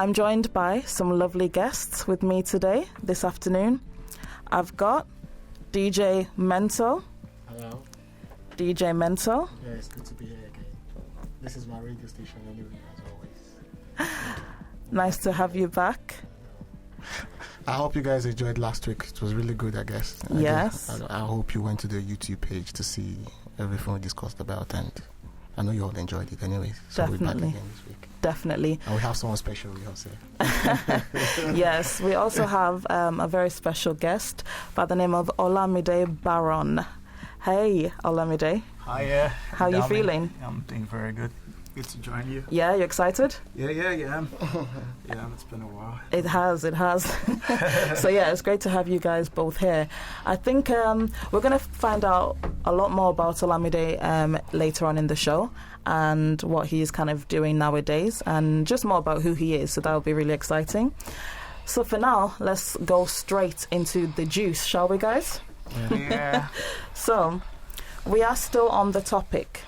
I'm joined by some lovely guests with me today, this afternoon. I've got DJ Mento. Hello. DJ Mento. Yeah, it's good to be here again. This is my radio station anyway, as always. Nice to have you back. I hope you guys enjoyed last week. It was really good, I guess. Yes. I hope you went to the YouTube page to see everything we discussed about, and I know you all enjoyed it anyway. So we're back again this week. Definitely. And we have someone special we also. Yes, we also have a very special guest by the name of Olamide Baron. Hey, Olamide. Hi, How are you feeling? I'm doing very good. Good to join you. Yeah, you excited? Yeah. Yeah, it's been a while. It has. So yeah, it's great to have you guys both here. I think we're going to find out a lot more about Olamide later on in the show and what he's kind of doing nowadays and just more about who he is. So that'll be really exciting. So for now, let's go straight into the juice, shall we, guys? Yeah. So we are still on the topic.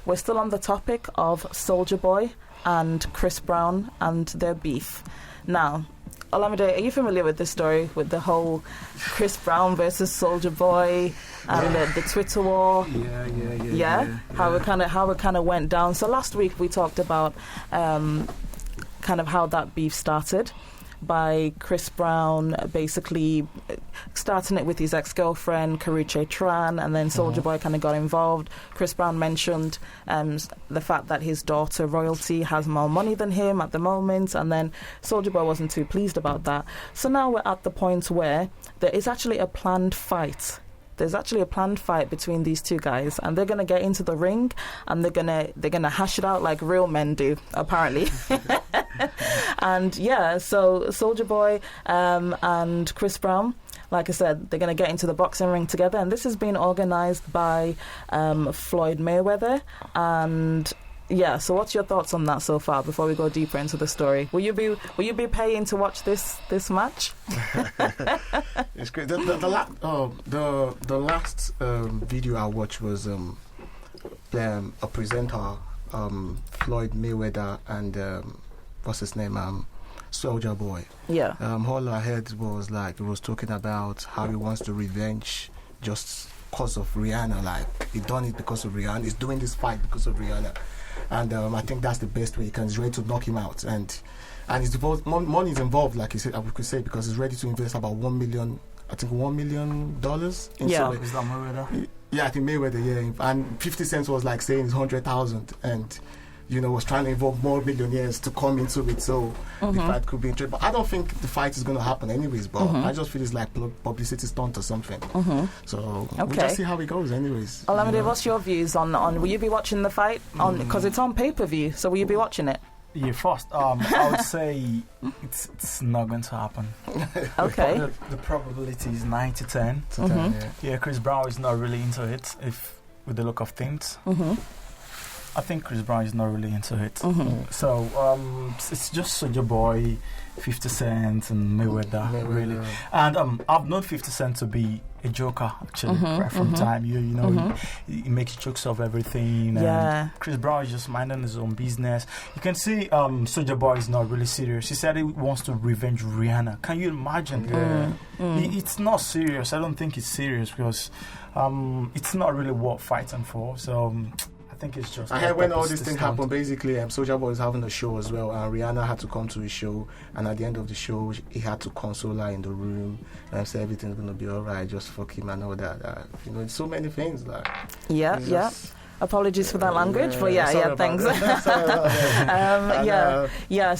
We're still on the topic of Soulja Boy and Chris Brown and their beef. Now, Olamide, are you familiar with this story, with the whole Chris Brown versus Soulja Boy and the Twitter war? Yeah. How it kind of went down. So last week we talked about kind of how that beef started, by Chris Brown basically starting it with his ex-girlfriend, Karrueche Tran, and then Soulja Boy kind of got involved. Chris Brown mentioned the fact that his daughter, Royalty, has more money than him at the moment, and then Soulja Boy wasn't too pleased about that. So now we're at the point where there is actually a planned fight. There's actually a planned fight between these two guys, and they're gonna get into the ring, and they're gonna hash it out like real men do, apparently. And yeah, so Soulja Boy and Chris Brown, like I said, they're gonna get into the boxing ring together, and this is being organised by Floyd Mayweather. And yeah, so what's your thoughts on that so far before we go deeper into the story? Will you be paying to watch this match? It's great. The last video I watched was a presenter, Floyd Mayweather and what's his name, Soulja Boy. Yeah. All I heard was like he was talking about how he wants to revenge just because of Rihanna. Like he done it because of Rihanna. He's doing this fight because of Rihanna. And I think that's the best way. He's ready to knock him out, and it's money is involved, like you said. I could say because he's ready to invest about $1 million. I think $1 million. Yeah, is that Mayweather? Yeah, I think Mayweather. Yeah, and 50 Cent was like saying it's 100,000, and was trying to involve more millionaires to come into it, so the fight could be interesting. But I don't think the fight is going to happen anyways, but I just feel it's like publicity stunt or something. So we'll just see how it goes anyways. Olamide, what's your views on will you be watching the fight? Because it's on pay-per-view, so will you be watching it? Yeah, first, I would say it's not going to happen. Okay. The probability is 9 to 10. Yeah, Chris Brown is not really into it, with the look of things. I think Chris Brown is not really into it. So it's just Soulja Boy, 50 Cent, and Mayweather, really. And I've known 50 Cent to be a joker, actually, right from time. He makes jokes of everything. Yeah. And Chris Brown is just minding his own business. You can see Soulja Boy is not really serious. He said he wants to revenge Rihanna. Can you imagine? It's not serious. I don't think it's serious because it's not really worth fighting for. So I think it's just. I heard when all this thing happened, basically, Soulja Boy was having a show as well, and Rihanna had to come to his show, and at the end of the show, he had to console her in the room and say everything's gonna be alright, just fuck him and all that. It's so many things like. Yeah. Apologies for that language, but thanks.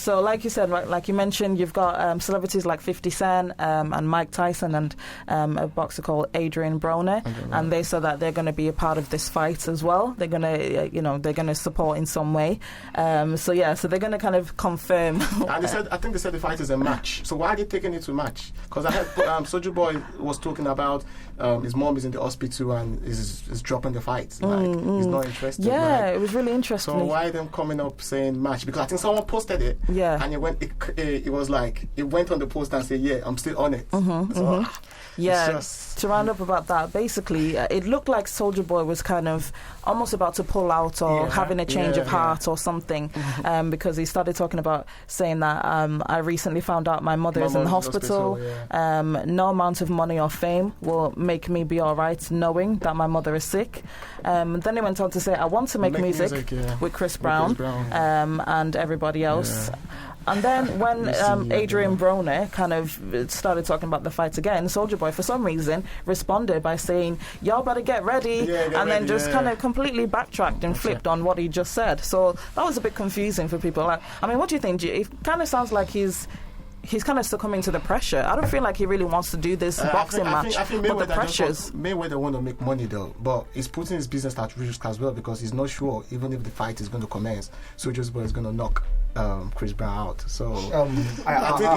So like you said, like you mentioned, you've got celebrities like 50 Cent and Mike Tyson and a boxer called Adrian Broner, and they said that they're going to be a part of this fight as well. They're going to, they're going to support in some way. So they're going to kind of confirm. And I think they said the fight is a match. So why are they taking it to match? Because I heard Soulja Boy was talking about his mom is in the hospital and is dropping the fight. Like he's not interested. Yeah, it was really interesting. So why them coming up saying match? Because I think someone posted it. Yeah. And it was like, it went on the post and said, yeah, I'm still on it. So, yeah, to round up about that, basically, it looked like Soulja Boy was kind of almost about to pull out or having a change of heart or something, because he started talking about saying that I recently found out my mother is in the hospital. No amount of money or fame will make me be all right knowing that my mother is sick. Then he went on to say, I want to make music with Chris Brown, and everybody else. And then when Adrian Broner kind of started talking about the fight again, Soulja Boy, for some reason, responded by saying, y'all better get ready, then just kind of completely backtracked and flipped on what he just said. So that was a bit confusing for people. Like, I mean, what do you think? It kind of sounds like he's kind of succumbing to the pressure. I don't feel like he really wants to do this boxing match. I think but the pressures. Mayweather want to make money though, but he's putting his business at risk as well because he's not sure even if the fight is going to commence. Soulja Boy is going to knock Chris Brown out. So,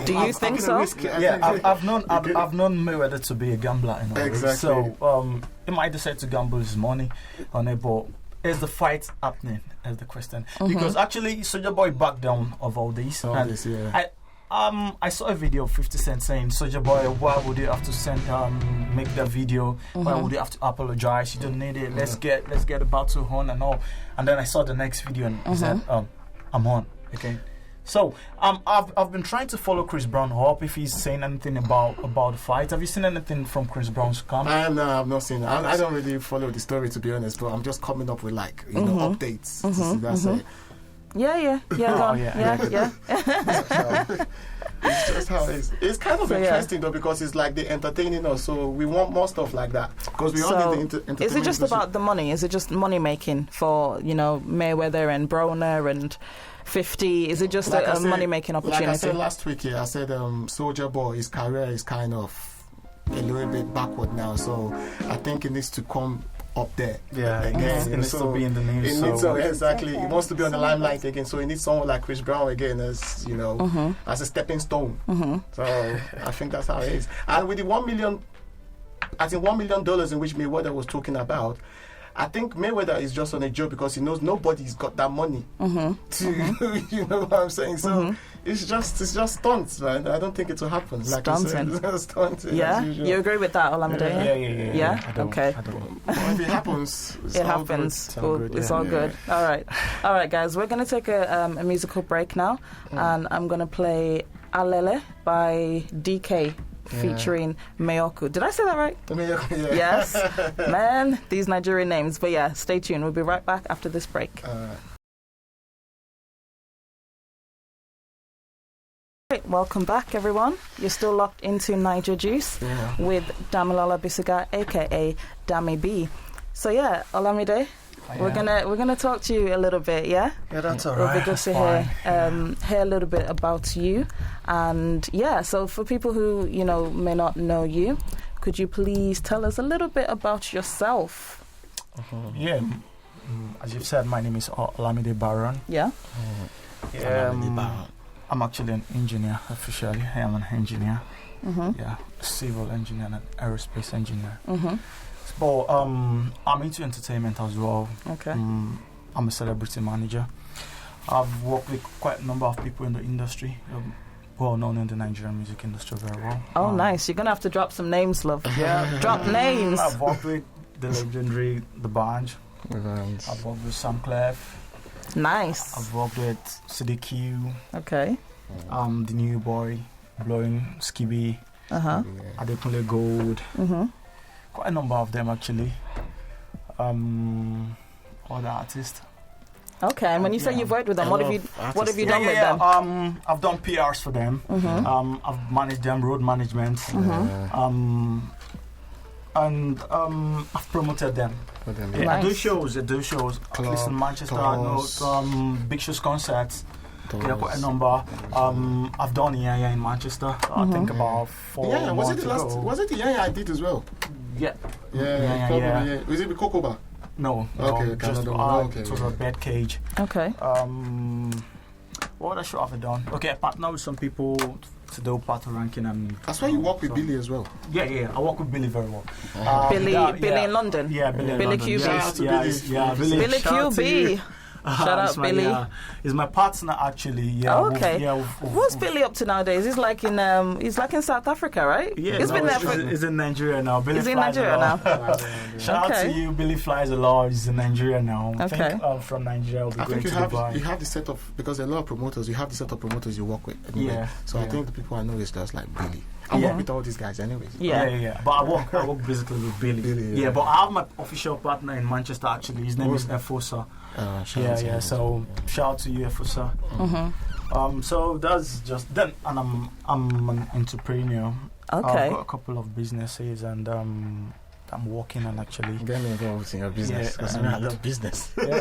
do you think so? I've known Mayweather to be a gambler. Exactly. So he might decide to gamble his money on it, but is the fight happening? Is the question because actually Soulja Boy backed down of all this. I saw a video of 50 Cent saying, Soulja Boy, why would you have to make that video? Why would you have to apologize? You don't need it. Let's get the battle on and all. And then I saw the next video and he said, I'm on. Okay. So I've been trying to follow Chris Brown up if he's saying anything about the fight. Have you seen anything from Chris Brown's camp? No, I've not seen it. I don't really follow the story to be honest, but I'm just coming up with updates to see that's it. Yeah. It's just how it is. It's kind of interesting though because it's like they're entertaining us, so we want more stuff like that because we all need the entertainment. Is it just about the money? Is it just money making for Mayweather and Broner and 50? Is it just a money making opportunity? Like I said last week, I said Soulja Boy, his career is kind of a little bit backward now, so I think it needs to come up there again. It needs to be in the news. Exactly. He wants to be on the limelight again, so he needs someone like Chris Brown again as as a stepping stone. So I think that's how it is. And with the $1 million in which Mayweather was talking about, I think Mayweather is just on a joke because he knows nobody's got that money to, you know what I'm saying? So it's just stunts, man. I don't think it will happen. Like Stunting. Yeah? You agree with that, Olamide? Yeah? Okay. If it happens, it happens. Good. It's all good. All right, guys. We're going to take a musical break now, and I'm going to play Alele by DK. Featuring Meyoku. Did I say that right? Meyoku, Yes. Man, these Nigerian names. But yeah, stay tuned. We'll be right back after this break. Right, welcome back, everyone. You're still locked into Naija Juice with Damilola Bisiga, aka Dami B. So yeah, Olamide, we're gonna talk to you a little bit, yeah? Yeah, that's all right. It'll be good to hear a little bit about you. And yeah, so for people who, may not know you, could you please tell us a little bit about yourself? Yeah. As you've said, my name is Olamide Baron. Yeah. I'm actually an engineer, officially. I am an engineer. Yeah, civil engineer and an aerospace engineer. But I'm into entertainment as well. Okay. I'm a celebrity manager. I've worked with quite a number of people in the industry, well known in the Nigerian music industry very well. Oh, nice. You're going to have to drop some names, love. Yeah. Drop names. I've worked with the legendary The Banj. I've worked with Sam Clef. Nice. I've worked with CDQ. Okay. The New Boy, Blowing, Skibby, Adekunle Gold. Quite a number of them actually. Other artists. Okay, and when you say you've worked with them, what have you done with them? I've done PRs for them. I've managed them, road management. And I've promoted them. Nice. I do shows. At least in Manchester, I know big shows, concerts. Quite a number. I've done Yaya in Manchester. I think about 4 months ago. Was it the Yaya I did as well? Yeah. Yeah. Was it with Kokoba? No. Okay. It was a bed cage. Okay. What other show have I done? Okay, I partnered with some people to do part of ranking and. That's why you work with Billy as well. Yeah. I work with Billy very well. Billy in London. Yeah, Billy in Billy London. QB. Billy QB. Shout out Billy. He's my partner actually. Yeah. Oh, okay. What's Billy up to nowadays? He's like in South Africa, right? Yeah. He's been there for. He's in Nigeria now. Billy He's in Nigeria now. Shout out to you. Billy flies a lot. He's in Nigeria now. Okay. I think from Nigeria, we'll be going to Dubai. You have the set of, because there are a lot of promoters. You have the set of promoters you work with. Anyway. Yeah. So I think the people I know is just like Billy. I work with all these guys anyways. Yeah. But I work basically with Billy. Yeah. But I have my official partner in Manchester actually. His name is Efosa. So shout out to you, Efosa. So that's just then, and I'm an entrepreneur. Okay. I've got a couple of businesses, and I'm working on actually. Get me involved in your business because I love business. We can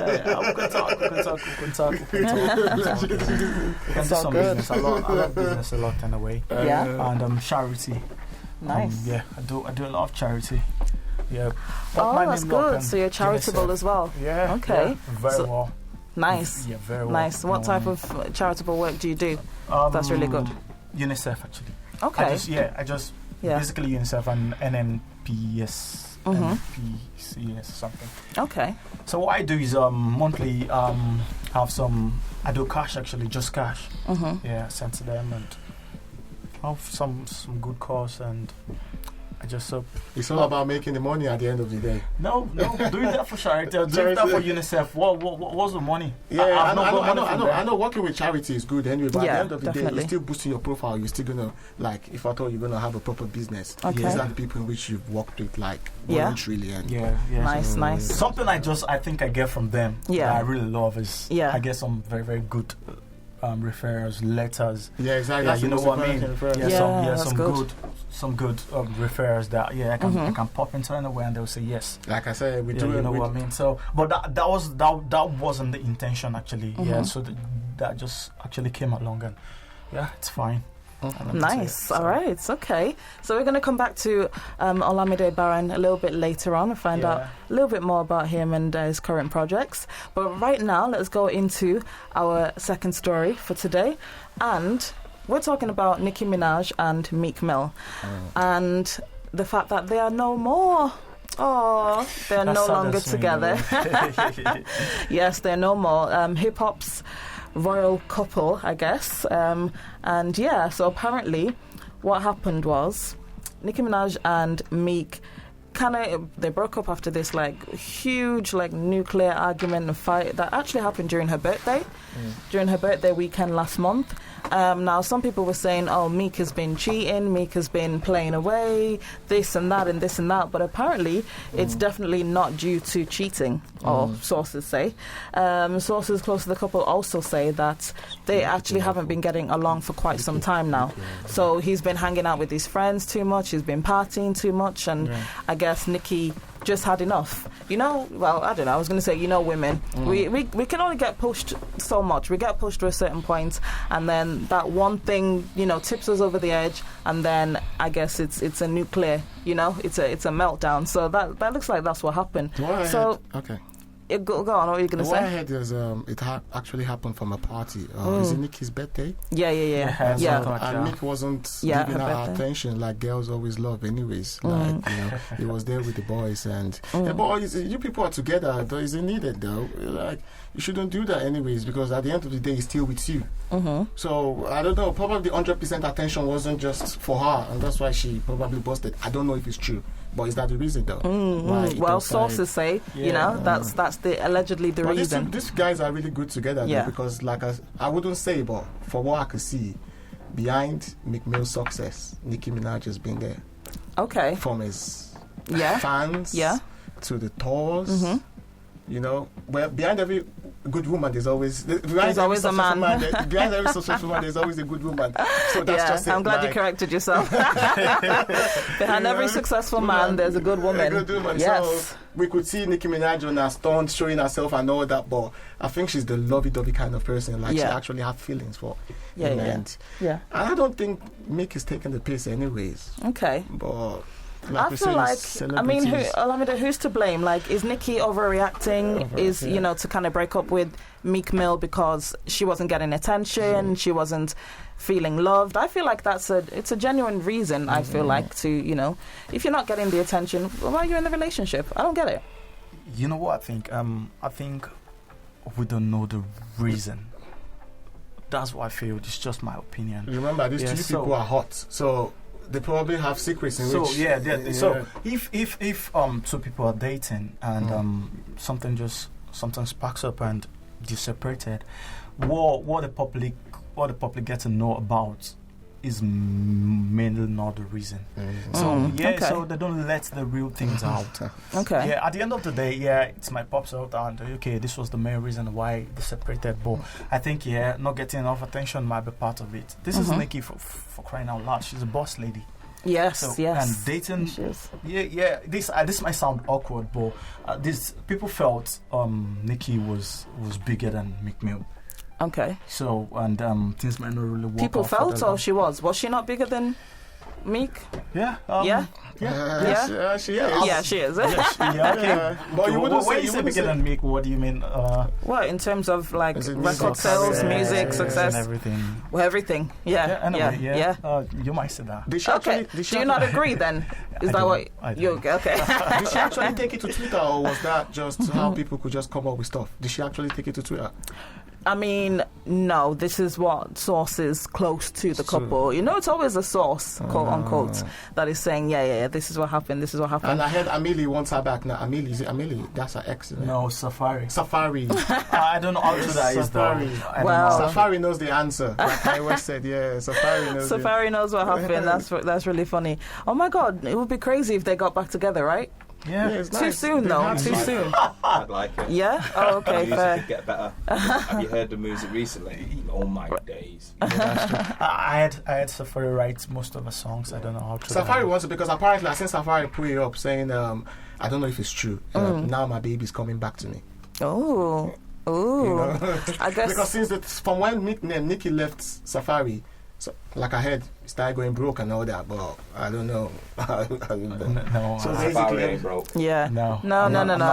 talk. We can do some business. I love business a lot in a way. And charity. Nice. I do a lot of charity. Yeah. That's good. So you're charitable as well. Yeah. Okay. Yeah, very well. Nice. Yeah, very well. Nice. What type of charitable work do you do? That's really good. UNICEF actually. Okay. I just basically UNICEF and NMPS, NPCS something. Okay. So what I do is monthly have some. I do cash actually, just cash. Yeah, send to them and have some good cause and. It's all about making the money at the end of the day. No, doing that for charity, doing that for UNICEF. What's the money? Yeah, I know. Working with charity is good anyway, but at the end of the day, you're still boosting your profile. You're still gonna if at all you're gonna have a proper business. Okay. These are the people in which you've worked with, voluntarily. And nice. Something I think I get from them. Yeah. That I really love is I get some very very good. Referrals, letters. Yeah, exactly. Yeah, you know what I mean. Some good referrals that I can pop into anywhere and they'll say yes. Like I said, we do. You know what I mean. So, but that wasn't the intention actually. Yeah, so that just actually came along and it's fine. Nice. All right. Okay. So we're going to come back to Olamide Baron a little bit later on and find out a little bit more about him and his current projects. But right now, let's go into our second story for today. And we're talking about Nicki Minaj and Meek Mill. And the fact that they are no more. Oh, they're no longer together. Yes, they're no more. Hip-hop's royal couple, I guess. So apparently what happened was Nicki Minaj and Meek they broke up after this huge nuclear argument and fight that actually happened during her birthday, during her birthday weekend last month. Now some people were saying, Meek has been cheating, Meek has been playing away, this and that and this and that, but apparently it's definitely not due to cheating, or sources say. Sources close to the couple also say that they actually haven't been getting along for quite some time now. So he's been hanging out with his friends too much, he's been partying too much, and I guess Nicki just had enough. I don't know, I was going to say, women, we can only get pushed so much. We get pushed to a certain point, and then that one thing, tips us over the edge, and then I guess it's a nuclear, it's a meltdown. So that looks like that's what happened. Okay. Go on, what are you going to say? What I heard is actually happened from a party. Is it Nicki's birthday? Yeah. And Nick wasn't giving her attention like girls always love anyways. He was there with the boys and the boys, you people are together. Is it needed though? You shouldn't do that anyways, because at the end of the day, he's still with you. So I don't know, probably 100% attention wasn't just for her, and that's why she probably busted. I don't know if it's true. But is that the reason though? Well, sources say, that's allegedly the reason. These guys are really good together though, because I wouldn't say, but for what I could see, behind Meek Mill's success, Nicki Minaj has been there. Okay. From his fans to the tours. Well, behind every good woman, there's always a man. Behind every successful woman, there's always a good woman. So that's just it. I'm glad you corrected yourself. Behind every successful man, there's a good woman. A good woman. Yes. So we could see Nicki Minaj on her stunt, showing herself and all that, but I think she's the lovey-dovey kind of person. She actually has feelings for him. And I don't think Meek is taking the piss anyways. Okay. But Like I feel like, I mean, celebrities. who's to blame? Like, is Nicki overreacting? Is, you know, to kind of break up with Meek Mill because she wasn't getting attention, she wasn't feeling loved? I feel like it's a genuine reason, I feel like, to, you know, if you're not getting the attention, why are you in the relationship? I don't get it. You know what I think? I think we don't know the reason. That's what I feel. It's just my opinion. Remember, these two people are hot, so they probably have secrets in which. So if two people are dating and something sparks up and they're separated, what the public get to know about is mainly not the reason. So so they don't let the real things out. Okay. Yeah, at the end of the day, it's my pops out and okay, this was the main reason why they separated. But I think not getting enough attention might be part of it. This is Nicki for crying out loud. She's a boss lady. Yes, so, yes. And dating, this might sound awkward, but people felt Nicki was bigger than Meek Mill. Okay. So, and things might not really work. People felt, or she was? Was she not bigger than Meek? Yeah. She is. Yeah, she is. Okay. But you wouldn't when you say bigger than Meek, what do you mean? Well, in terms of like Is it record music? sales, Yeah, music, and success, everything. well, everything. Yeah. You might say that. Did she Okay. actually, Do you not agree then? Is that what you okay? Did she actually take it to Twitter, or was that just how people could just come up with stuff? Did she actually take it to Twitter? I mean, no, this is what sources close to the couple. You know, it's always a source, quote unquote, that is saying, this is what happened, this is what happened. And I heard Amelie wants her back now. Amelie, is it Amelie? That's her ex. No, Safari. I don't know how true that is, though. Well, Safari knows the answer. Like I always said, Safari knows what happened. That's really funny. Oh my God, it would be crazy if they got back together, right? Yeah, it's too nice. soon though. Too soon. I'd like it. Yeah. Oh, okay. The music Fair. could get better. Have you heard the music recently? Oh my days. I had Safari write most of the songs. I don't know how true. Safari wants it because apparently I seen Safari put it up saying, I don't know if it's true. Now my baby's coming back to me. Oh. Ooh. You know? I guess because since from when Nicki left Safari, so like I heard, he started going broke and all that, but I don't know. No, so Safari ain't broke. Yeah. No. I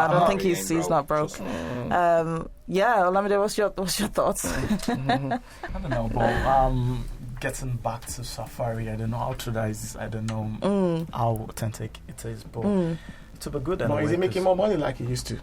don't think really he's not broke. Yeah, Olamide, what's your thoughts? I don't know, but getting back to Safari, I don't know how true that is. I don't know how authentic it is, but to be good. But is he making more money like he used to?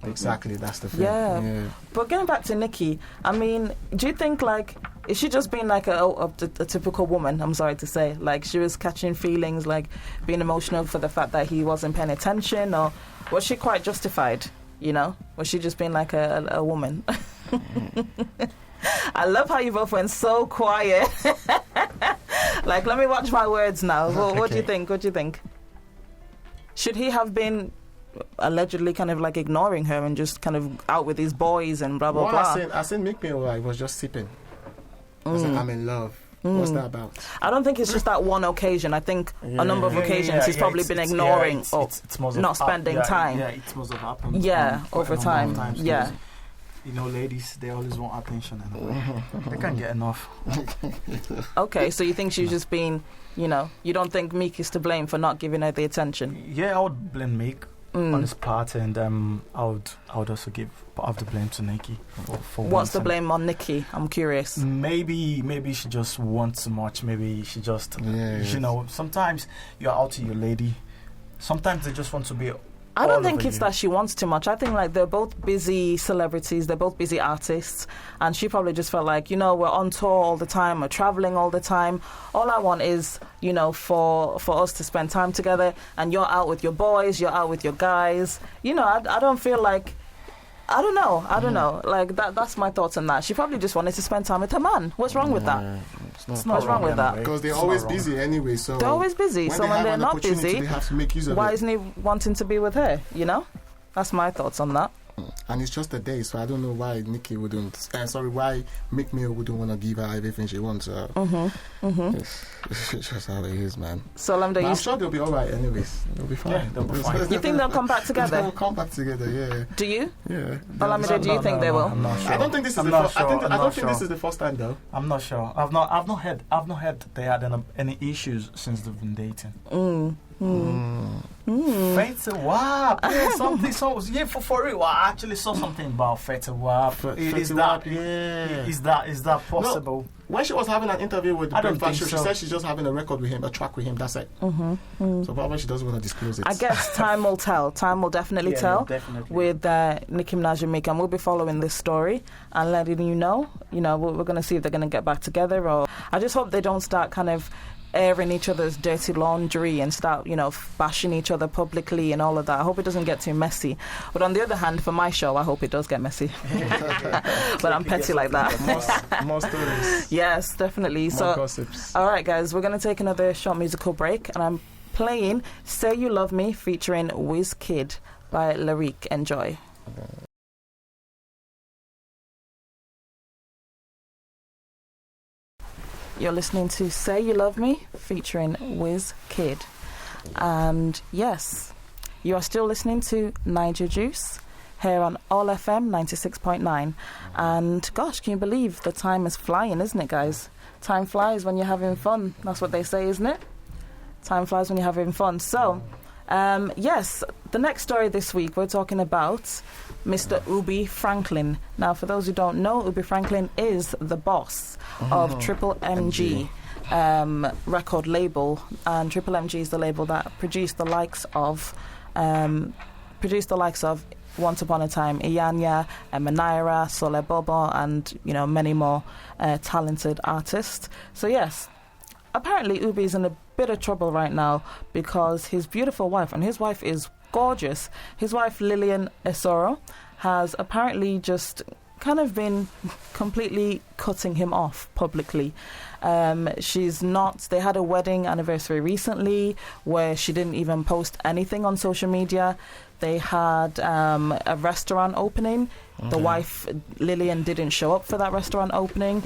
Exactly, that's the thing. Yeah. But getting back to Nicki, I mean, do you think like is she just being like a typical woman? I'm sorry to say, like she was catching feelings, like being emotional for the fact that he wasn't paying attention, or was she quite justified? You know, was she just being like a woman? I love how you both went so quiet. Like, let me watch my words now. What do you think? What do you think? Should he have been allegedly kind of like ignoring her and just kind of out with his boys and blah blah blah? I seen Meek Mill like was just sipping. I was like, I'm in love. What's that about? I don't think it's just that one occasion. I think a number of occasions he's probably been ignoring or not spending time. Yeah, it's most of happened. Yeah, over time. Yeah. You know, ladies, they always want attention and they can't get enough. Okay, so you think she's just being, you don't think Meek is to blame for not giving her the attention? Yeah, I would blame Meek on his part, and I would also give part of the blame to Nicki. For what's the blame on Nicki? I'm curious. Maybe she just wants too much. Maybe she just, sometimes you're out to your lady. Sometimes they just want to be. I don't think it's that she wants too much. I think like they're both busy celebrities, they're both busy artists, and she probably just felt like, we're on tour all the time, we're traveling all the time. All I want is, for us to spend time together, and you're out with your boys, you're out with your guys. I don't feel like, I don't know. Like that's my thoughts on that. She probably just wanted to spend time with her man. What's wrong with that? What's wrong with that? Because they're always busy anyway. So they're always busy. So when they're not busy, they have to make use of why it. isn't he wanting to be with her? That's my thoughts on that. And it's just a day, so I don't know why Nicki wouldn't. Why Meek Mill wouldn't want to give her everything she wants. It's just how it is, man. So I'm sure they'll be all right, anyways. They'll be fine. Yeah, they'll be fine. You think they'll come back together? They'll come back together, yeah. Do you? Yeah. Olamide, do you think they will? I'm not sure. I don't think this is the first. I don't think this is the first time, though. I'm not sure. I've not heard they had any issues since they've been dating. Feta Wap. Yeah, something. So yeah, for real. I actually saw something about Feta Wap. Is that possible? No. When she was having an interview with the Breakfast Show, so. she said she's just having a record with him, a track with him. That's it. So probably she doesn't want to disclose it. I guess time will tell. Time will definitely tell. Definitely. With Nicki Minaj and Meek, and we'll be following this story and letting you know. You know, we're going to see if they're going to get back together, or I just hope they don't start kind of airing each other's dirty laundry and start, you know, bashing each other publicly and all of that. I hope it doesn't get too messy. But on the other hand, for my show, I hope it does get messy. But I'm petty like that. More stories. Yes, definitely. More gossips. All right, guys, we're going to take another short musical break, and I'm playing Say You Love Me featuring Wizkid by Lyric. Enjoy. You're listening to Say You Love Me featuring Wizkid. And yes, you are still listening to Niger Juice here on All FM 96.9. And gosh, can you believe the time is flying, isn't it, guys? Time flies when you're having fun. That's what they say, isn't it? Time flies when you're having fun. So, yes, the next story this week, we're talking about Mr. Ubi Franklin. Now, for those who don't know, Ubi Franklin is the boss of Triple MG record label, and Triple MG is the label that produced the likes of Once Upon a Time, Iyanya, Naira, Sole Bobo, and you know many more talented artists. So yes, apparently Ubi is in a bit of trouble right now because his beautiful wife, and his wife is gorgeous. His wife Lilian Esoro has apparently just kind of been completely cutting him off publicly. They had a wedding anniversary recently where she didn't even post anything on social media. They had a restaurant opening. The wife, Lillian, didn't show up for that restaurant opening.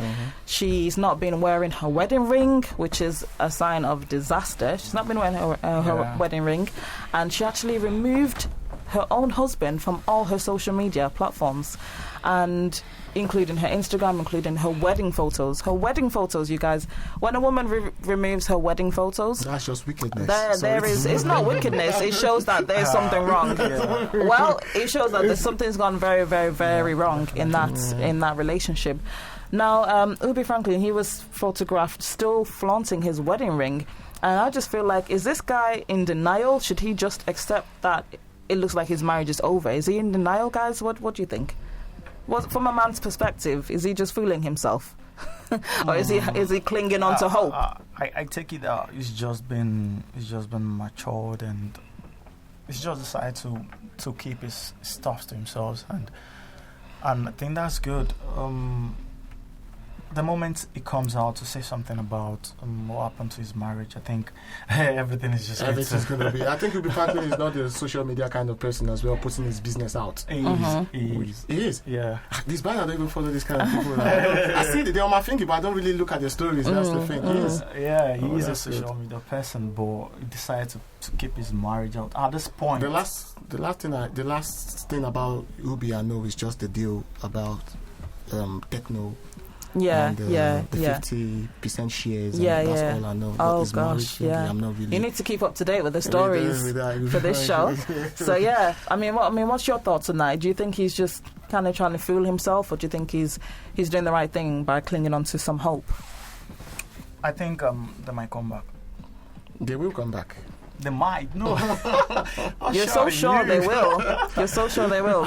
She's not been wearing her wedding ring, which is a sign of disaster. She's not been wearing her wedding ring. And she actually removed her own husband from all her social media platforms, and including her Instagram, including her wedding photos. Her wedding photos, you guys. When a woman removes her wedding photos, that's just wickedness. It's not wickedness. It shows that there's something wrong. Well, it shows that something's gone very, very, very wrong in that relationship. Now, Ubi Franklin, he was photographed still flaunting his wedding ring, and I just feel like, is this guy in denial? Should he just accept that it looks like his marriage is over? Is he in denial, guys? What do you think? From a man's perspective, is he just fooling himself? Or is he clinging on to hope? I take it that he's just been matured, and he's just decided to keep his stuff to himself, and I think that's good. The moment he comes out to say something about what happened to his marriage, I think everything is just everything's going to be. I think Ubi Franklin is not the social media kind of person as well, putting his business out. He is. Yeah. These bands, I don't even follow this kind of people. I see they're on my thinking, but I don't really look at their stories. That's the thing. He is a social media person, but he decided to keep his marriage out. At this point, the last thing about Ubi I know is just the deal about techno. And, the 50% shares. That's all I know. Oh gosh, I'm not really. You need to keep up to date with the stories for this show. So yeah, what's your thoughts on that? Do you think he's just kind of trying to fool himself, or do you think he's doing the right thing by clinging on to some hope? I think they might come back. They will come back. They might. No. You're so sure they will. You're so sure they will.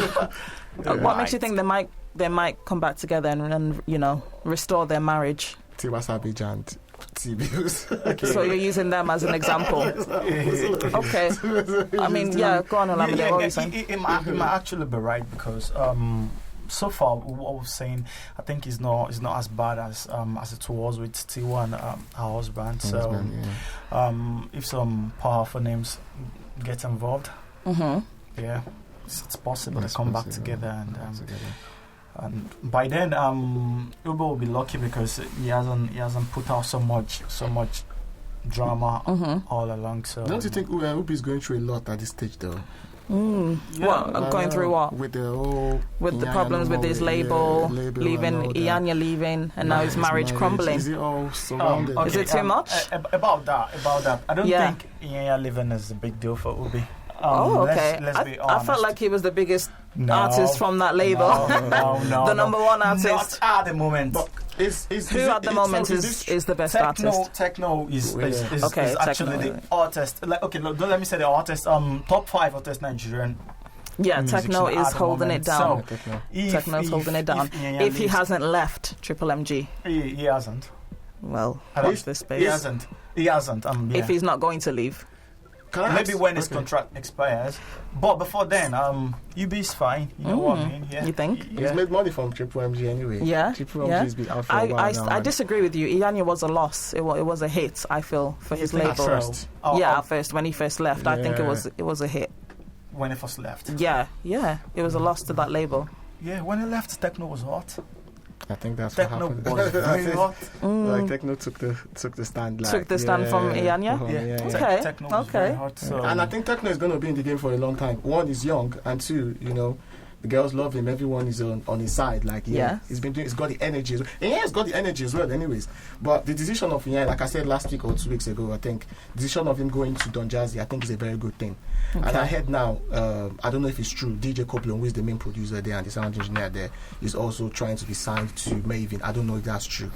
What makes you think they might come back together and you know, restore their marriage? Tiwa Savage and T-Bills. Okay. So you're using them as an example. Okay. I mean, go on, Olamide. What are you saying? It might actually be right, because so far what we're saying, I think is not as bad as it was with Tiwa and her husband. So if some powerful names get involved, it's possible to come back together, and by then Ubi will be lucky because he hasn't put out so much drama all along. So don't you think Ubi is going through a lot at this stage though? What? Going through what? With the whole... With the problems with his label, leaving, Iyanya leaving, and now his marriage crumbling. Is it all surrounded? Is it too much? About that. I don't think Iyanya leaving is a big deal for Ubi. Okay. Let's be honest. I felt like he was the biggest artist from that label. No, the number one artist. Not at the moment. Who at the moment is the best artist? Techno is okay, actually the artist. Like, okay, don't let me say the artist. Top 5 artist Nigerian. Yeah, Techno is holding it down. So Techno's holding it down. If he hasn't left Triple MG. He hasn't. Well, watch this space. He hasn't. If he's not going to leave. Maybe when his contract expires. But before then, UB's fine. You know what I mean? Yeah. You think? He's made money from Triple MG anyway. Yeah. Triple MG's been out for a while now. I disagree with you. Iyanya was a loss. It was a hit, I feel, for his label. At first. At first, when he first left, I think it was a hit. When he first left? Yeah. It was a loss to that label. Yeah, when he left, Techno was hot. I think that's Techno what happened. was very hot. Like Techno took the stand. Like, took the stand from Iyanya? Okay. Techno was very hot. So. And I think Techno is going to be in the game for a long time. One, he's young, and two, the girls love him. Everyone is on his side. Like, he's been doing. He's got the energy. And he's got the energy as well. Anyways, but the decision of Iyanya, like I said last week or 2 weeks ago, I think the decision of him going to Don Jazzy, I think is a very good thing. Okay. And I heard now, I don't know if it's true, DJ Copeland, who is the main producer there and the sound engineer there, is also trying to be signed to Maven. I don't know if that's true.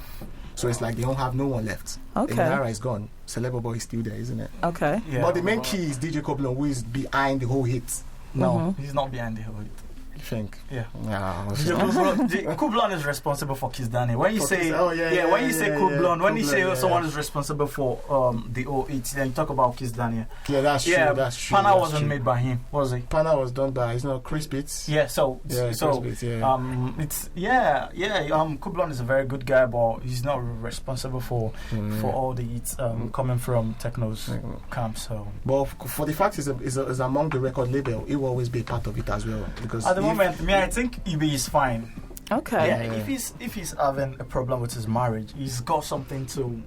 So it's like they don't have no one left. Okay. Nara is gone. Celebra Boy is still there, isn't it? Okay. Yeah, but the main key is DJ Copeland, who is behind the whole hit. No, he's not behind the whole hit. You think? Yeah. Yeah. Kublon is responsible for Kiss Daniel. When you say when you say Kublon, when you say someone is responsible for the 08, then you talk about Kiss Daniel. Yeah, that's true. Yeah, that's true. Pana wasn't made by him, was it? Pana was done by Chris Beats. Yeah, Chris Beats, Kublon is a very good guy, but he's not responsible for all the hits coming from Techno's camp. So, but for the fact is among the record label, he will always be a part of it as well. Because at the moment, I think Ubi is fine. Okay. Yeah, if he's having a problem with his marriage, he's got something to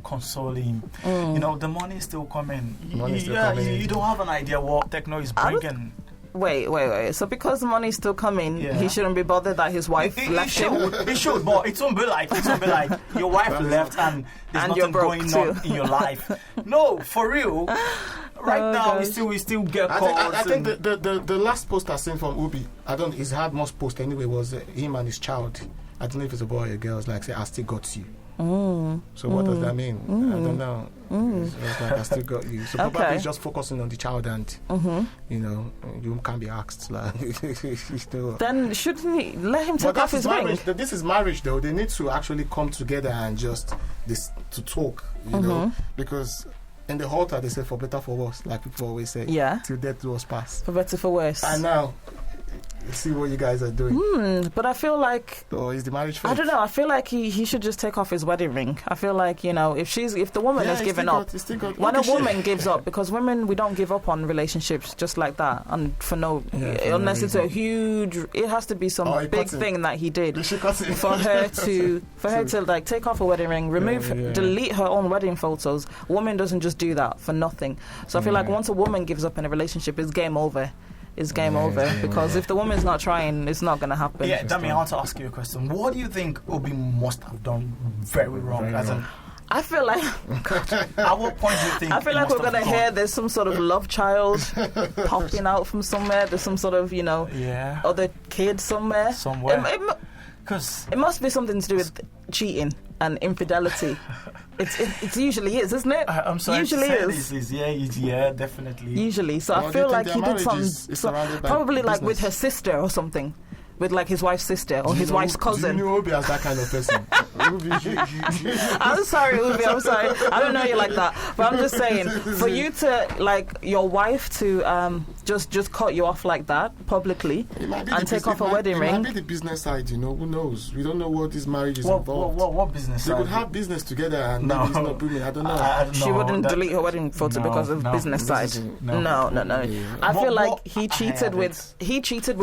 console him. The money is still coming. You don't have an idea what Techno is bringing. Wait. So because the money is still coming, he shouldn't be bothered that his wife left him? He should, but it won't be like your wife left and there's nothing going on in your life. No, for real. Right now, we still get calls. I think the last post I seen from Ubi, his hardmost post anyway, was him and his child. I don't know if it's a boy or a girl. It's like, say, I still got you. So what does that mean? I don't know. It's like, I still got you. So probably he's just focusing on the child and, you can't be asked. Like, then shouldn't he let him take off his ring? This is marriage, though. They need to actually come together and just to talk, because in the altar they say for better for worse, like people always say. Yeah. Till death do us pass. For better for worse. And now, see what you guys are doing. But I feel like... Or is the marriage fake? I don't know. I feel like he should just take off his wedding ring. I feel like, if the woman is giving up... When a woman gives up, because women, we don't give up on relationships just like that. And for unless it's a huge... It has to be some big thing that he did for her to like take off her wedding ring, delete her own wedding photos. A woman doesn't just do that for nothing. So I feel like once a woman gives up in a relationship, it's game over. Over because if the woman's not trying, it's not going to happen. Yeah, Dami, I want to ask you a question. What do you think Ubi must have done very wrong? I feel like at what point do you think? I feel like we're going to hear there's some sort of love child popping out from somewhere. There's some sort of other kid somewhere. Because it must be something to do with cheating and infidelity. It usually is, isn't it? I'm sorry. Usually is. Yeah, definitely. Usually, so I feel like he did something, probably like with her sister or something. With like his wife's sister or his wife's cousin. Do you know Ubi as that kind of person? I'm sorry, Ubi. I'm sorry. I don't know you like that, but I'm just saying, for you to like your wife to just cut you off like that publicly and take off a wedding ring. It might be the business side, who knows? We don't know what this marriage is involved. What business side? They could have business together and maybe it's not booming. I don't know. She wouldn't delete her wedding photo because of business side. No. I feel like he cheated with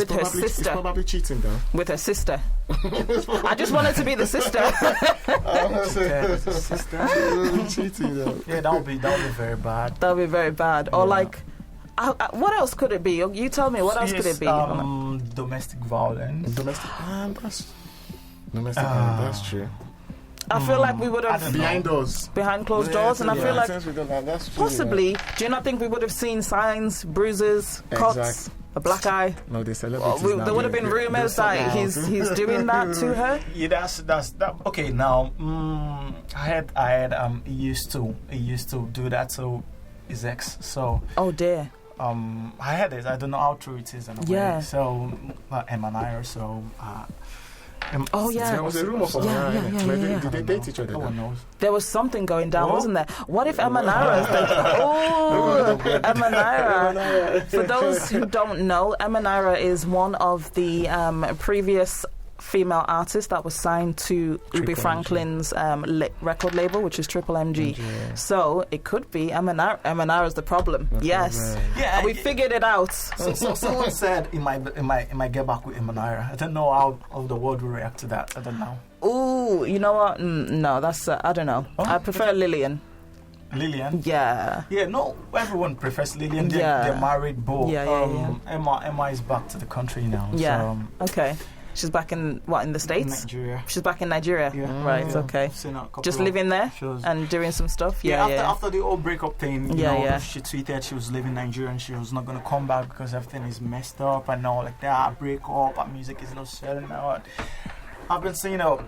her sister. He's probably cheating though. With her sister. I just wanted to be the sister. Cheating though. Yeah, that would be very bad. That would be very bad. Or like, what else could it be? You tell me. What else could it be? Domestic violence. That's true. I feel like we would have behind closed doors, and I feel like that's true, possibly. Do you not think we would have seen signs, bruises, cuts, a black eye? No, the celebrities. There would have been rumors that he's doing that to her. Yeah, that's that. Okay, now I had he used to do that to his ex. So oh dear. I had it. I don't know how true it is in a way. So Em and I so. There was a rumor for Did they date each other? No one knows. There was something going down, wasn't there? What if Emanara is Emanara. For those who don't know, Emanara is one of the previous female artist that was signed to Ubi Franklin's record label, which is Triple MG. So it could be Emanara's the problem. Yes. Yeah, we figured it out. So someone said it might get back with Emanara. I don't know how the world will react to that. I don't know. Ooh, you know what? No, that's I don't know. I prefer Lilian. Lilian? Yeah. Yeah, no, everyone prefers Lilian. They're married, but Emma is back to the country now. Yeah. So, okay. She's back in the States? Nigeria. She's back in Nigeria. Yeah. Right. Okay. Just living there and doing some stuff. After the whole breakup thing, she tweeted she was leaving Nigeria and she was not gonna come back because everything is messed up and all like that. Break up, our music is not selling out. I've been seeing her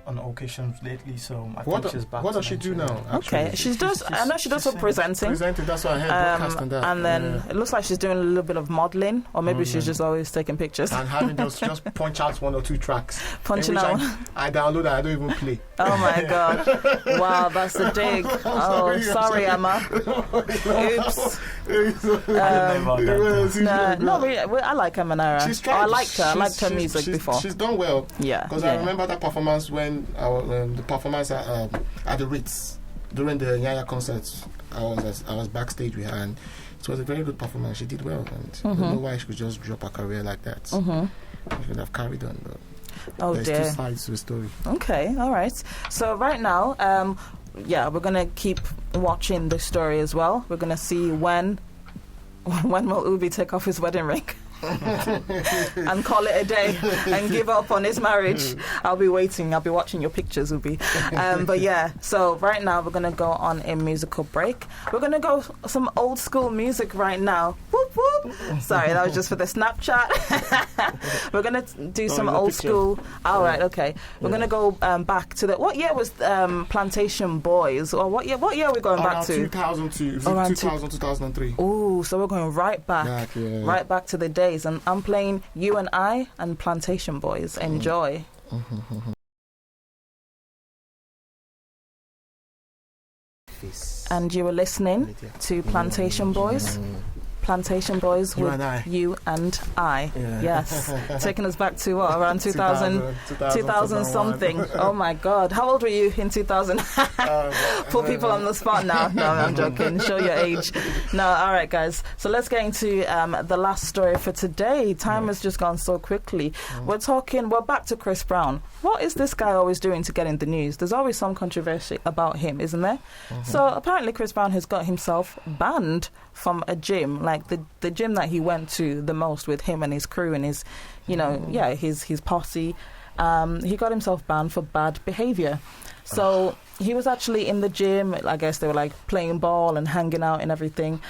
on occasions lately, so I think she's back. What does she do now? Okay, she does. I know she does some presenting. That's what I heard. Broadcast and that. And then it looks like she's doing a little bit of modeling, or maybe she's just always taking pictures and having those just punch out 1 or 2 tracks. Punching out. I download that. I don't even play. Oh my god! Wow, that's a dig. Sorry, Emma. Oops. I like Emanara. I liked her. I liked her music before. She's done well. Yeah. Because I remember that performance when the performance at the Ritz during the Yaya concert. I was backstage with her, and it was a very good performance. She did well, and I don't know why she could just drop her career like that. She could have carried on, but there's 2 sides to the story. Okay, all right. So right now, we're gonna keep watching the story as well. We're gonna see when will Ubi take off his wedding ring. And call it a day and give up on his marriage. I'll be waiting. I'll be watching your pictures, Ubi. But yeah, so right now we're going to go on a musical break. We're going to go some old school music right now. Whoop, whoop. Sorry, that was just for the Snapchat. We're going to do some old school. All right, okay. We're going to go back to what year was Plantation Boys? Or what year are we going back to? 2002. 2003. Ooh, so we're going right back. Right back to the day. And I'm playing You and I and Plantation Boys. Enjoy. And you were listening to Plantation Boys. Plantation Boys with You and I. Yes. Taking us back to what, around 2000 something. Oh my God. How old were you in 2000? Put people on the spot now. No, I'm joking. Show your age. No, all right, guys. So let's get into the last story for today. Time has just gone so quickly. We're back to Chris Brown. What is this guy always doing to get in the news? There's always some controversy about him, isn't there? So apparently Chris Brown has got himself banned from a gym, like the gym that he went to the most with him and his crew and his, his posse. He got himself banned for bad behavior. So he was actually in the gym. I guess they were like playing ball and hanging out and everything.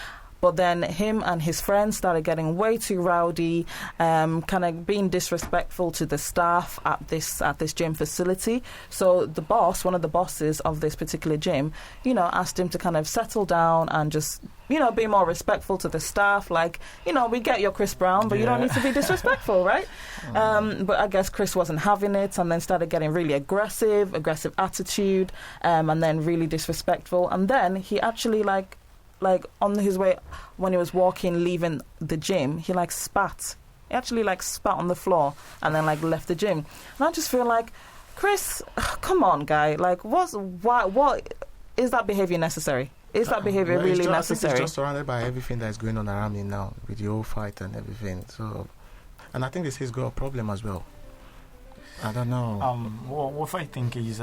But then him and his friends started getting way too rowdy, kind of being disrespectful to the staff at this gym facility. So the boss, one of the bosses of this particular gym, asked him to kind of settle down and just, be more respectful to the staff. Like, we get your Chris Brown, but you don't need to be disrespectful, right? But I guess Chris wasn't having it and then started getting really aggressive attitude, and then really disrespectful. And then he actually like on his way, when he was leaving the gym, he spat. He actually spat on the floor and then left the gym. And I just feel like, Chris, come on, guy. What is that behavior necessary? Is that behavior really necessary? I think it's just surrounded by everything that's going on around him now with the whole fight and everything. So, and I think this has got a problem as well. I don't know. What I think is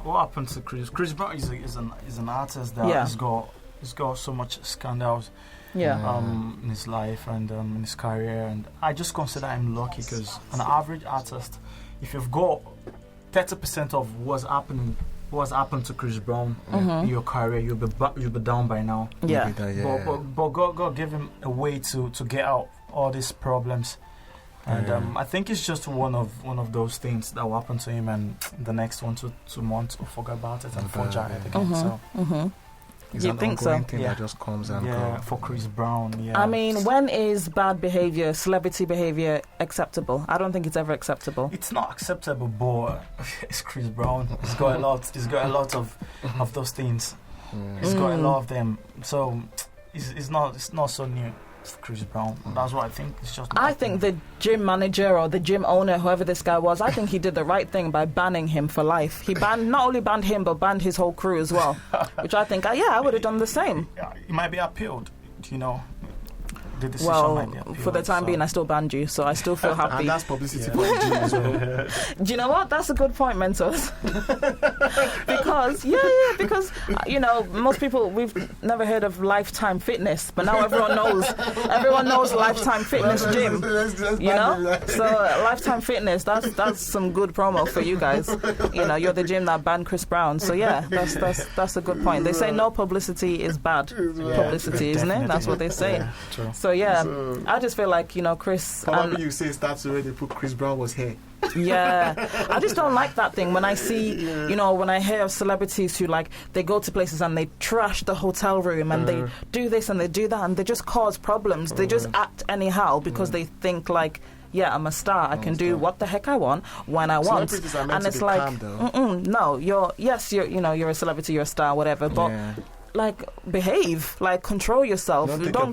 what happened to Chris? Chris Brown is an artist that has got so much scandals. in his life and in his career. And I just consider him lucky because an average artist, if you've got 30% of what's happened to Chris Brown in your career, you'll be down by now. Yeah. But God gave him a way to get out all these problems. And I think it's just one of those things that will happen to him, and the next 1 to 2 months will forget about it and forge ahead again. So it's you an think so? ongoing thing that just comes and goes. For Chris Brown. I mean, when is bad behavior, celebrity behavior, acceptable? I don't think it's ever acceptable. It's not acceptable, but it's Chris Brown. He's got a lot. He's got a lot of those things. He's got a lot of them. So it's not so new. Chris Brown. That's what I think. It's just. I think the gym manager or the gym owner, whoever this guy was, I think he did the right thing by banning him for life. He not only banned him, but banned his whole crew as well. Which I think, I would have done the same. It might be appealed, The decision might be appealed, for the time being, I still banned you, so I still feel happy. And that's publicity for the gym as well. Do you know what? That's a good point, Mentos. because most people, we've never heard of Lifetime Fitness, but now everyone knows Lifetime Fitness Gym. So Lifetime Fitness, that's some good promo for you guys. You're the gym that banned Chris Brown. So that's a good point. They say no publicity is bad publicity, isn't it? That's what they say. Yeah, true. So I just feel like Chris. Probably you say that's already put Chris Brown was here. Yeah, I just don't like that thing when I see, when I hear of celebrities who they go to places and they trash the hotel room and they do this and they do that and they just cause problems. They just act anyhow because they think I'm a star. I can do what the heck I want when I want. And it's like, no, you're a celebrity, you're a star, whatever, but. Behave, control yourself. Don't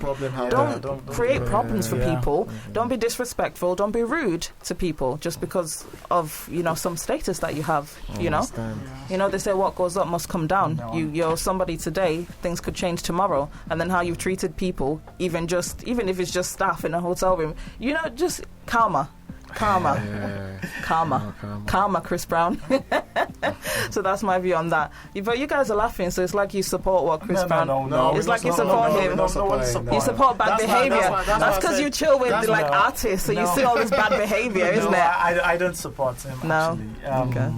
create problems for people. Don't be disrespectful. Don't be rude to people just because of some status that you have. They say what goes up must come down. You're somebody today. Things could change tomorrow, and then how you've treated people, even if it's just staff in a hotel room. Just karma, Chris Brown. So that's my view on that. But you guys are laughing, so it's like you support what Chris Brown. No, it's like you support him. You support bad behavior. That's because you chill with artists, so you see all this bad behavior, isn't it? I don't support him. No. Okay.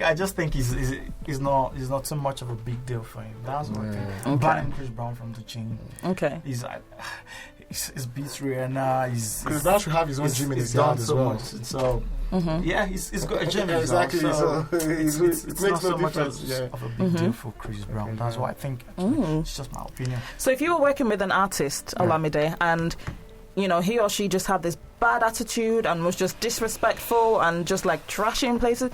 I just think he's not too much of a big deal for him. That's what I think. Okay. Banning Chris Brown from the chain. Okay. He's beats Rihanna. Chris Brown should have his own gym in his yard as well. So he's got a gym. Exactly. So it makes makes not no so much difference. of a big deal for Chris Brown. That's what I think. It's just my opinion. So if you were working with an artist, Olamide, and he or she just had this bad attitude and was just disrespectful and just trashing places.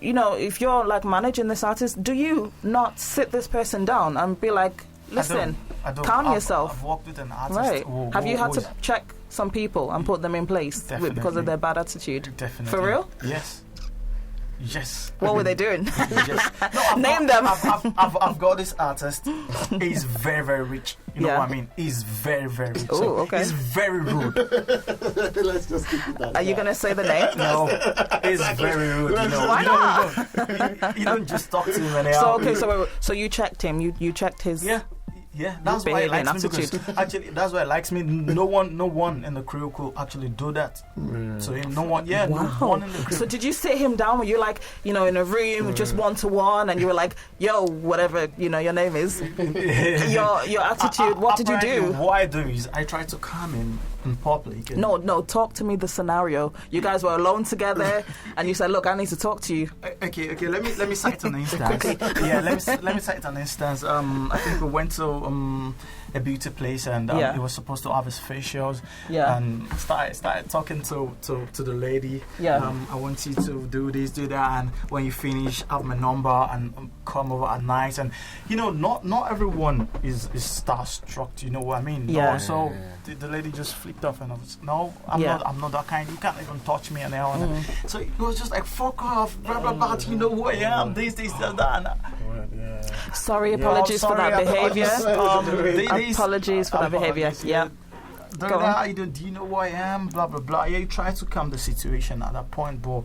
If you're managing this artist, do you not sit this person down and be like, listen, I don't. calm yourself? I've worked with an artist. Right. Have you had to check some people and put them in place because of their bad attitude? Definitely. For real? Yes. What were they doing? No, Name them. I've got this artist. He's very, very rich. You know what I mean? He's very, very rich. Oh, okay. He's very rude. Let's just keep it that. Are you going to say the name? No. He's very rude. Why not? You don't just talk to him anyhow. So you checked him. You checked his. Yeah, that's why he likes me. Because actually, that's why he likes me. No one in the crew could actually do that. So no one. Yeah, wow. No one in the crew. So did you sit him down? Were you in a room just 1-to-1, and you were like, "Yo, whatever your name is, your attitude. What did you do?" What I do is I try to calm him in public. No. Talk to me the scenario. You guys were alone together, and you said, "Look, I need to talk to you." Okay. Let me cite an instance. Let me cite an instance. I think we went to a beauty place, and he was supposed to have his facials. And started talking to the lady. I want you to do this, do that, and when you finish, have my number and come over at night. And not everyone is starstruck. You know what I mean? Yeah. No, so the lady just flipped off, and I was I'm not that kind. You can't even touch me, and so it was just like, fuck off, blah blah blah. You know who I am? This that. Sorry, apologies for that behavior. Apologies for that behavior. Yeah. Go on. Do you know who I am? Blah, blah, blah. Yeah, you try to calm the situation at that point, but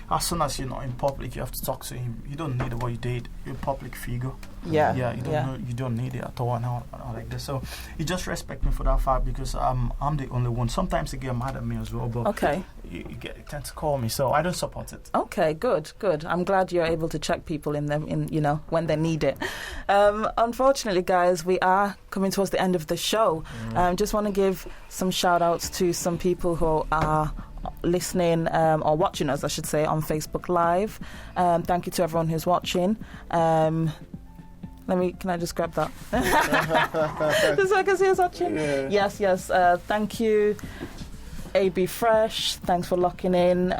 as soon as you're not in public, you have to talk to him. You don't need what you did. You're a public figure. Yeah. You don't need it at all and all like this. So you just respect me for that fact because I'm the only one. Sometimes they get mad at me as well, but Okay. you tend to call me, so I don't support it. Okay, good. I'm glad you're able to check people in when they need it. Unfortunately, guys, we are coming towards the end of the show. Just want to give some shout outs to some people who are listening or watching us, I should say, on Facebook Live. Thank you to everyone who's watching. Can I just grab that? Just so I can see us watching. Yeah. Yes. Thank you, AB Fresh. Thanks for locking in.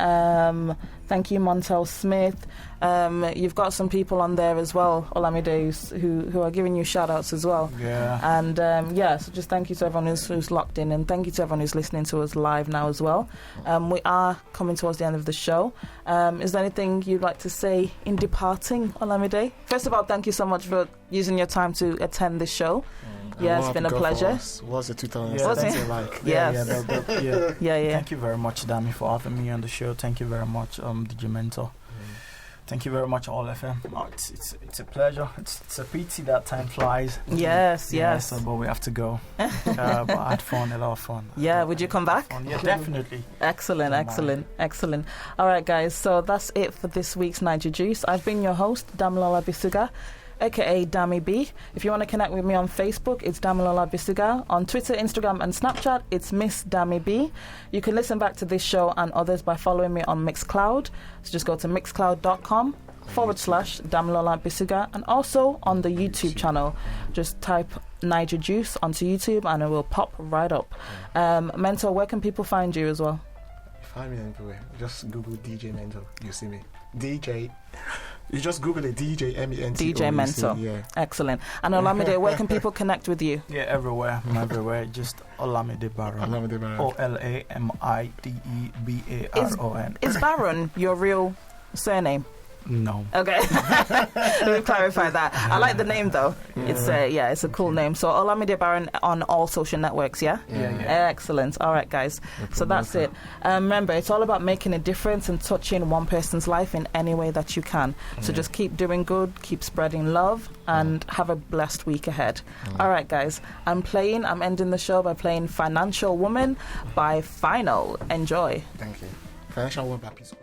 Thank you, Montel Smith. You've got some people on there as well, Olamide, who are giving you shout outs as well. Yeah. And so just thank you to everyone who's locked in, and thank you to everyone who's listening to us live now as well. We are coming towards the end of the show. Is there anything you'd like to say in departing, Olamide? First of all, thank you so much for using your time to attend this show. Yeah, it's been a pleasure. What's the 2017 like? Yes. Yeah. Thank you very much, Dami, for having me on the show. Thank you very much, DJ Mento. Thank you very much, All FM. It's a pleasure. It's a pity that time flies. Yes. So, but we have to go. But I had fun, a lot of fun. Yeah, would you come back? Yeah, definitely. Excellent. All right, guys, so that's it for this week's Naija Juice. I've been your host, Damilola Bisuga, aka Dami B. If you want to connect with me on Facebook, it's Damilola Bisuga. On Twitter, Instagram and Snapchat, it's Miss Dami B. You can listen back to this show and others by following me on Mixcloud. So just go to mixcloud.com/Damilola Bisuga, and also on the YouTube channel. Just type Naija Juice onto YouTube and it will pop right up. Mento, where can people find you as well? Find me everywhere. Just Google DJ Mento. You see me. You just Google it, DJ Mento. DJ Mento. Yeah. Excellent. And Olamide, where can people connect with you? Yeah, everywhere. I'm everywhere. Just Olamide Baron. OLAMIDEBARON. Is Baron your real surname? No. Okay. Let me clarify that. I like the name though. Yeah. It's a cool name. So Olamide Baron on all social networks, yeah? Yeah. Excellent. All right, guys. So that's it. Remember, it's all about making a difference and touching one person's life in any way that you can. So just keep doing good, keep spreading love, and have a blessed week ahead. All right, guys. I'm ending the show by playing Financial Woman by Final. Enjoy. Thank you. Financial Woman by Peace.